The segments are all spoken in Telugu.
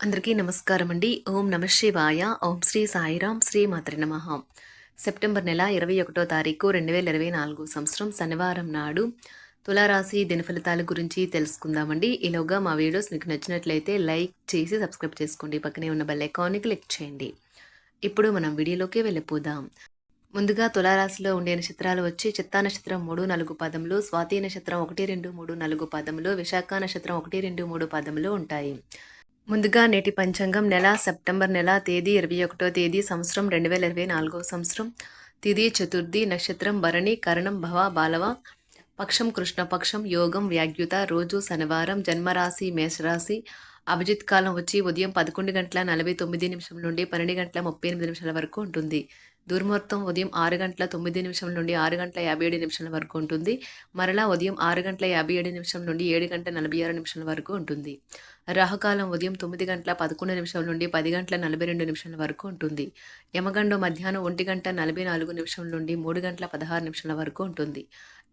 అందరికీ నమస్కారం అండి. ఓం నమ శివాయ. ఓం శ్రీ సాయిరాం. శ్రీ మాత్రే నమః. సెప్టెంబర్ నెల 21వ తారీఖు 2024 సంవత్సరం శనివారం నాడు తులారాశి దినఫలితాల గురించి తెలుసుకుందామండి. ఈలోగా మా వీడియోస్ మీకు నచ్చినట్లయితే లైక్ చేసి సబ్స్క్రైబ్ చేసుకోండి. పక్కనే ఉన్న బెల్ ఐకాన్ని క్లిక్ చేయండి. ఇప్పుడు మనం వీడియోలోకి వెళ్ళిపోదాం. ముందుగా తులారాశిలో ఉండే నక్షత్రాలు వచ్చి చిత్తా నక్షత్రం 3, 4 పాదములు, స్వాతి నక్షత్రం 1, 2, 3, 4 పాదములు, విశాఖ నక్షత్రం 1, 2, 3 పాదములు ఉంటాయి. ముందుగా నేటి పంచాంగం నెల సెప్టెంబర్ నెల తేదీ 21వ తేదీ సంవత్సరం 2024 సంవత్సరం తిథి చతుర్థి నక్షత్రం భరణి కరణం భవ బాలవ పక్షం కృష్ణపక్షం యోగం వ్యాగ్యుత రోజు శనివారం జన్మరాశి మేషరాశి అభిజిత్ కాలం వచ్చి ఉదయం 11:49 నుండి 12:38 వరకు ఉంటుంది. దుర్ముహూర్తం ఉదయం 6:09 నుండి 6:57 వరకు ఉంటుంది. మరలా ఉదయం 6:57 నుండి 7:46 వరకు ఉంటుంది. రాహుకాలం ఉదయం 9:11 నుండి 10:42 వరకు ఉంటుంది. యమగండం మధ్యాహ్నం 1:44 నుండి 3:16 వరకు ఉంటుంది.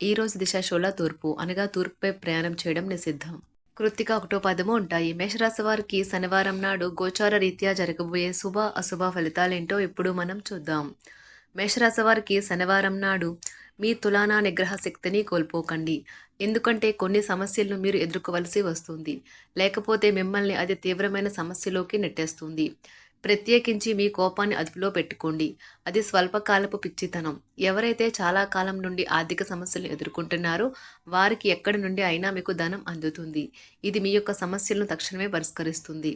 ఈ రోజు దిశ శూల తూర్పు అనగా తూర్పుపై ప్రయాణం చేయడం నిషిద్ధం. కృత్తిక 1వ పాదము ఉంటాయి. మేషరాశి వారికి శనివారం నాడు గోచార రీత్యా జరగబోయే శుభ అశుభ ఫలితాలేంటో ఇప్పుడు మనం చూద్దాం. మేషరాశి వారికి శనివారం నాడు మీ తులానా నిగ్రహ శక్తిని కోల్పోకండి. ఎందుకంటే కొన్ని సమస్యలను మీరు ఎదుర్కోవలసి వస్తుంది. లేకపోతే మిమ్మల్ని అది తీవ్రమైన సమస్యలోకి నెట్టేస్తుంది. ప్రత్యేకించి మీ కోపాన్ని అదుపులో పెట్టుకోండి. అది స్వల్పకాలపు పిచ్చితనం. ఎవరైతే చాలా కాలం నుండి ఆర్థిక సమస్యలను ఎదుర్కొంటున్నారో వారికి ఎక్కడి నుండి అయినా మీకు ధనం అందుతుంది. ఇది మీ యొక్క సమస్యలను తక్షణమే పరిష్కరిస్తుంది.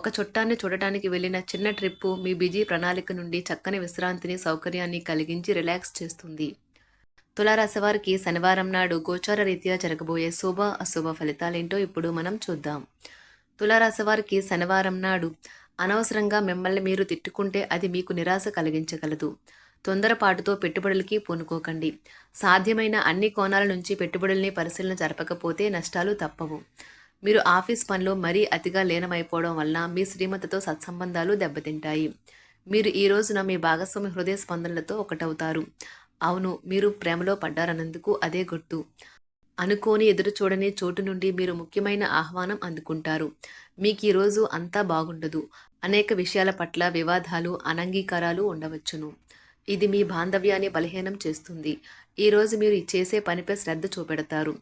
ఒక చుట్టాన్ని చూడటానికి వెళ్ళిన చిన్న ట్రిప్పు మీ బిజీ ప్రణాళిక నుండి చక్కని విశ్రాంతిని సౌకర్యాన్ని కలిగించి రిలాక్స్ చేస్తుంది. తులారాశి వారికి శనివారం నాడు గోచార రీత్యా జరగబోయే శుభ అశుభ ఫలితాలేంటో ఇప్పుడు మనం చూద్దాం. తులారాశి వారికి శనివారం నాడు అనవసరంగా మిమ్మల్ని మీరు తిట్టుకుంటే అది మీకు నిరాశ కలిగించగలదు. తొందరపాటుతో పెట్టుబడులకి పూనుకోకండి. సాధ్యమైన అన్ని కోణాల నుంచి పెట్టుబడుల్ని పరిశీలన జరపకపోతే నష్టాలు తప్పవు. మీరు ఆఫీస్ పనిలో మరీ అతిగా లీనమైపోవడం వల్ల మీ శ్రీమతితో సత్సంబంధాలు దెబ్బతింటాయి. మీరు ఈ రోజున మీ భాగస్వామి హృదయ స్పందనలతో ఒకటవుతారు. అవును, మీరు ప్రేమలో పడ్డారన్నందుకు అదే గుర్తు. అనుకోని ఎదురు చూడని చోటు నుండి మీరు ముఖ్యమైన ఆహ్వానం అందుకుంటారు. మీకు ఈరోజు అంతా బాగుండదు. అనేక విషయాల పట్ల వివాదాలు అనంగీకారాలు ఉండవచ్చును. ఇది మీ బాంధవ్యాన్ని బలహీనం చేస్తుంది. ఈరోజు మీరు చేసే పనిపై శ్రద్ధ చూపెడతారు.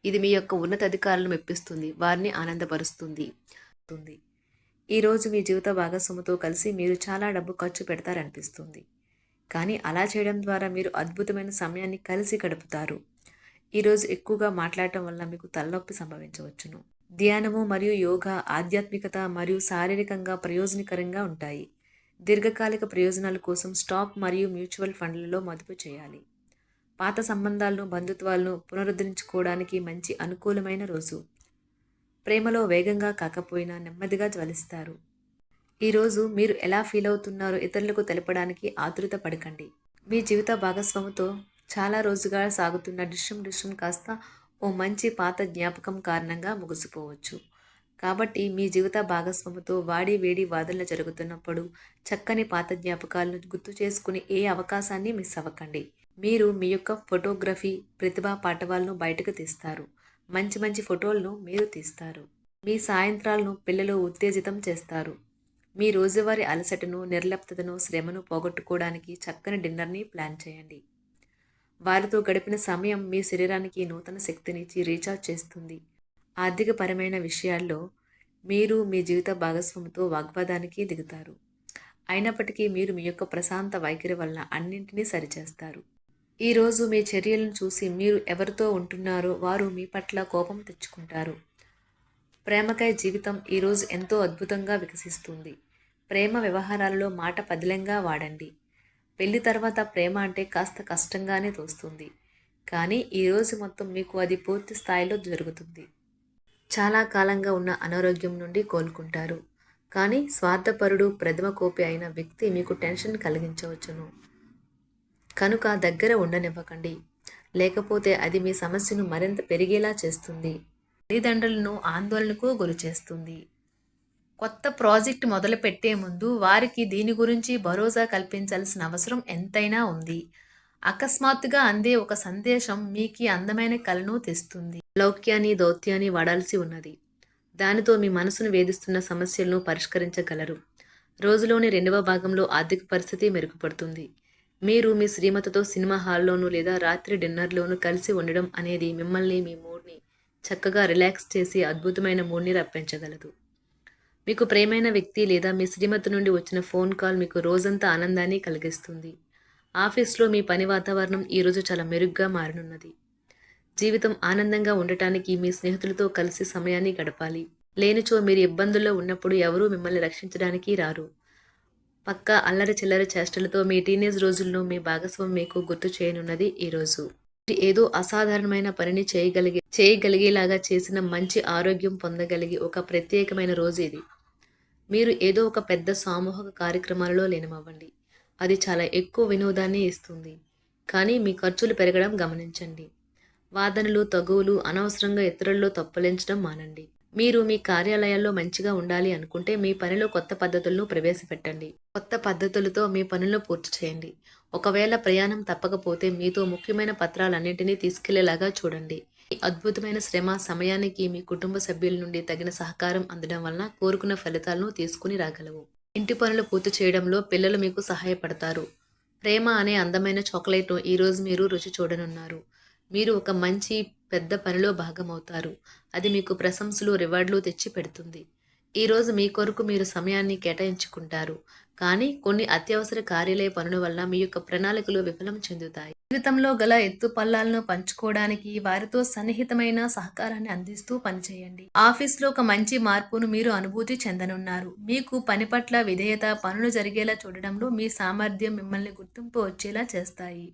ఇది మీ యొక్క ఉన్నతాధికారులను మెప్పిస్తుంది, వారిని ఆనందపరుస్తుంది. ఈరోజు మీ జీవిత భాగస్వామితో కలిసి మీరు చాలా డబ్బు ఖర్చు పెడతారనిపిస్తుంది. కానీ అలా చేయడం ద్వారా మీరు అద్భుతమైన సమయాన్ని కలిసి గడుపుతారు. ఈరోజు ఎక్కువగా మాట్లాడటం వల్ల మీకు తలనొప్పి సంభవించవచ్చును. ధ్యానము మరియు యోగా ఆధ్యాత్మికత మరియు శారీరకంగా ప్రయోజనకరంగా ఉంటాయి. దీర్ఘకాలిక ప్రయోజనాల కోసం స్టాక్ మరియు మ్యూచువల్ ఫండ్లలో మదుపు చేయాలి. పాత సంబంధాలను బంధుత్వాలను పునరుద్ధరించుకోవడానికి మంచి అనుకూలమైన రోజు. ప్రేమలో వేగంగా కాకపోయినా నెమ్మదిగా జ్వలిస్తారు. ఈరోజు మీరు ఎలా ఫీల్ అవుతున్నారో ఇతరులకు తెలపడానికి ఆతృత పడకండి. మీ జీవిత భాగస్వామితో చాలా రోజుగా సాగుతున్న డిస్కషన్ కాస్త ఓ మంచి పాత జ్ఞాపకం కారణంగా ముగిసిపోవచ్చు. కాబట్టి మీ జీవిత భాగస్వామితో వాడి వేడి వాదనలు జరుగుతున్నప్పుడు చక్కని పాత జ్ఞాపకాలను గుర్తు చేసుకుని ఏ అవకాశాన్ని మిస్ అవ్వకండి. మీరు మీ యొక్క ఫోటోగ్రఫీ ప్రతిభా పాటవాలను బయటకు తీస్తారు. మంచి మంచి ఫోటోలను మీరు తీస్తారు. మీ సాయంత్రాలను పిల్లలు ఉత్తేజితం చేస్తారు. మీ రోజువారీ అలసటను నిర్లిప్తతను శ్రమను పోగొట్టుకోవడానికి చక్కని డిన్నర్ని ప్లాన్ చేయండి. వారితో గడిపిన సమయం మీ శరీరానికి నూతన శక్తినిచ్చి రీఛార్జ్ చేస్తుంది. ఆర్థికపరమైన విషయాల్లో మీరు మీ జీవిత భాగస్వామితో వాగ్వాదానికి దిగుతారు. అయినప్పటికీ మీరు మీ యొక్క ప్రశాంత వైఖరి వలన అన్నింటినీ సరిచేస్తారు. ఈరోజు మీ చర్యలను చూసి మీరు ఎవరితో ఉంటున్నారో వారు మీ పట్ల కోపం తెచ్చుకుంటారు. ప్రేమకై జీవితం ఈరోజు ఎంతో అద్భుతంగా వికసిస్తుంది. ప్రేమ వ్యవహారాలలో మాట పదిలంగా వాడండి. పెళ్లి తర్వాత ప్రేమ అంటే కాస్త కష్టంగానే తోస్తుంది. కానీ ఈరోజు మొత్తం మీకు అది పూర్తి స్థాయిలో జరుగుతుంది. చాలా కాలంగా ఉన్న అనారోగ్యం నుండి కోలుకుంటారు. కానీ స్వార్థపరుడు ప్రథమ కోపి అయిన వ్యక్తి మీకు టెన్షన్ కలిగించవచ్చును. కనుక దగ్గర ఉండనివ్వకండి. లేకపోతే అది మీ సమస్యను మరింత పెరిగేలా చేస్తుంది. తల్లిదండ్రులను ఆందోళనకు గురిచేస్తుంది. కొత్త ప్రాజెక్ట్ మొదలు పెట్టే ముందు వారికి దీని గురించి భరోసా కల్పించాల్సిన అవసరం ఎంతైనా ఉంది. అకస్మాత్తుగా అందే ఒక సందేశం మీకు అందమైన కలను తెస్తుంది. లౌక్యాన్ని దౌత్యాన్ని వాడాల్సి ఉన్నది. దానితో మీ మనసును వేధిస్తున్న సమస్యలను పరిష్కరించగలరు. రోజులోని రెండవ భాగంలో ఆర్థిక పరిస్థితి మెరుగుపడుతుంది. మీరు మీ శ్రీమతితో సినిమా హాల్లోనూ లేదా రాత్రి డిన్నర్లోనూ కలిసి ఉండడం అనేది మిమ్మల్ని మీ మూడ్ని చక్కగా రిలాక్స్ చేసి అద్భుతమైన మూడ్ని రప్పించగలదు. మీకు ప్రియమైన వ్యక్తి లేదా మీ శ్రీమతి నుండి వచ్చిన ఫోన్ కాల్ మీకు రోజంతా ఆనందాన్ని కలిగిస్తుంది. ఆఫీస్లో మీ పని వాతావరణం ఈరోజు చాలా మెరుగ్గా మారనున్నది. జీవితం ఆనందంగా ఉండటానికి మీ స్నేహితులతో కలిసి సమయాన్ని గడపాలి. లేనిచో మీరు ఇబ్బందుల్లో ఉన్నప్పుడు ఎవరూ మిమ్మల్ని రక్షించడానికి రారు. పక్కా అల్లరి చిల్లరి చేష్టలతో మీ టీనేజ్ రోజుల్లో మీ భాగస్వామి మీకు గుర్తు చేయనున్నది ఈరోజు. ఏదో అసాధారణమైన పనిని చేయగలిగేలాగా చేసిన మంచి ఆరోగ్యం పొందగలిగి ఒక ప్రత్యేకమైన రోజు ఇది. మీరు ఏదో ఒక పెద్ద సామూహిక కార్యక్రమాలలో లీనమవ్వండి. అది చాలా ఎక్కువ వినోదాన్ని ఇస్తుంది. కానీ మీ ఖర్చులు పెరగడం గమనించండి. వాదనలు తగువులు అనవసరంగా ఇతరుల్లో తప్పులించడం మానండి. మీరు మీ కార్యాలయాల్లో మంచిగా ఉండాలి అనుకుంటే మీ పనిలో కొత్త పద్ధతులను ప్రవేశపెట్టండి. కొత్త పద్ధతులతో మీ పనులను పూర్తి చేయండి. ఒకవేళ ప్రయాణం తప్పకపోతే మీతో ముఖ్యమైన పత్రాలన్నింటినీ తీసుకెళ్లేలాగా చూడండి. ఈ అద్భుతమైన శ్రమ సమయానికి మీ కుటుంబ సభ్యుల నుండి తగిన సహకారం అందడం వలన కోరుకున్న ఫలితాలను తీసుకుని రాగలవు. ఇంటి పనులు పూర్తి చేయడంలో పిల్లలు మీకు సహాయపడతారు. ప్రేమ అనే అందమైన చాక్లెట్ను ఈరోజు మీరు రుచి చూడనున్నారు. మీరు ఒక మంచి పెద్ద పనిలో భాగమవుతారు. అది మీకు ప్రశంసలు రివార్డులు తెచ్చి పెడుతుంది. ఈరోజు మీ కొరకు మీరు సమయాన్ని కేటాయించుకుంటారు. కానీ కొన్ని అత్యవసర కార్యాలయ పనుల వల్ల మీ యొక్క ప్రణాళికలు విఫలం చెందుతాయి. జీవితంలో గల ఎత్తు పల్లాలను పంచుకోవడానికి వారితో సన్నిహితమైన సహకారాన్ని అందిస్తూ పనిచేయండి. ఆఫీస్లో ఒక మంచి మార్పును మీరు అనుభూతి చెందనున్నారు. మీకు పని పట్ల విధేయత, పనులు జరిగేలా చూడడంలో మీ సామర్థ్యం మిమ్మల్ని గుర్తింపు వచ్చేలా చేస్తాయి.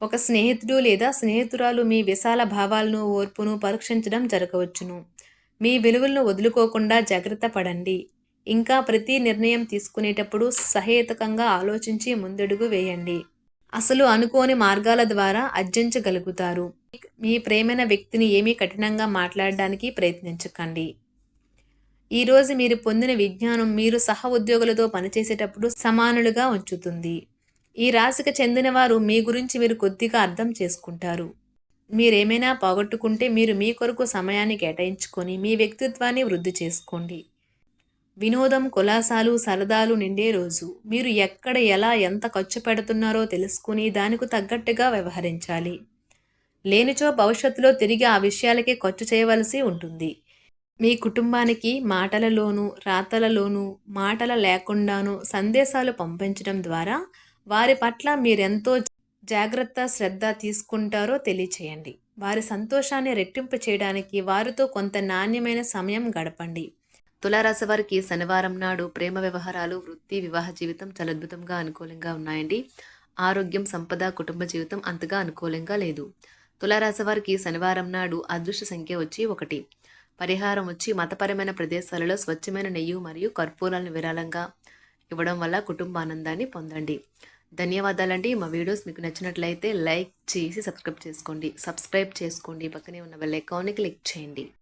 ఒక స్నేహితుడు లేదా స్నేహితురాలు మీ విశాల భావాలను, ఓర్పును పరీక్షించడం జరగవచ్చును. మీ విలువలను వదులుకోకుండా జాగ్రత్త పడండి. ఇంకా ప్రతి నిర్ణయం తీసుకునేటప్పుడు సహేతుకంగా ఆలోచించి ముందడుగు వేయండి. అసలు అనుకోని మార్గాల ద్వారా అర్జించగలుగుతారు. మీ ప్రేమైన వ్యక్తిని ఏమీ కఠినంగా మాట్లాడడానికి ప్రయత్నించకండి. ఈరోజు మీరు పొందిన విజ్ఞానం మీరు సహ ఉద్యోగులతో పనిచేసేటప్పుడు సమానులుగా ఉంచుతుంది. ఈ రాశికి చెందిన వారు మీ గురించి మీరు కొద్దిగా అర్థం చేసుకుంటారు. మీరేమైనా పోగొట్టుకుంటే మీరు మీ కొరకు సమయాన్ని కేటాయించుకొని మీ వ్యక్తిత్వాన్ని వృద్ధి చేసుకోండి. వినోదం, కులాసాలు, సరదాలు నిండే రోజు. మీరు ఎక్కడ, ఎలా, ఎంత ఖర్చు పెడుతున్నారో తెలుసుకుని దానికి తగ్గట్టుగా వ్యవహరించాలి. లేనిచో భవిష్యత్తులో తిరిగి ఆ విషయాలకే ఖర్చు చేయవలసి ఉంటుంది. మీ కుటుంబానికి మాటలలోనూ, రాతలలోనూ, మాటల లేకుండానూ సందేశాలు పంపించడం ద్వారా వారి పట్ల మీరెంతో జాగ్రత్త, శ్రద్ధ తీసుకుంటారో తెలియచేయండి. వారి సంతోషాన్ని రెట్టింపు చేయడానికి వారితో కొంత నాణ్యమైన సమయం గడపండి. తులారాశి వారికి శనివారం నాడు ప్రేమ వ్యవహారాలు, వృత్తి, వివాహ జీవితం చాలా అద్భుతంగా అనుకూలంగా ఉన్నాయండి. ఆరోగ్యం, సంపద, కుటుంబ జీవితం అంతగా అనుకూలంగా లేదు. తులారాశి వారికి శనివారం నాడు అదృష్ట సంఖ్య వచ్చి 1. పరిహారం వచ్చి మతపరమైన ప్రదేశాలలో స్వచ్ఛమైన నెయ్యి మరియు కర్పూరాలను విరాళంగా ఇవ్వడం వల్ల కుటుంబ ఆనందాన్ని పొందండి. ధన్యవాదాలండి. మా వీడియోస్ మీకు నచ్చినట్లయితే లైక్ చేసి సబ్స్క్రైబ్ చేసుకోండి. పక్కనే ఉన్న బెల్ ఐకాన్ని క్లిక్ చేయండి.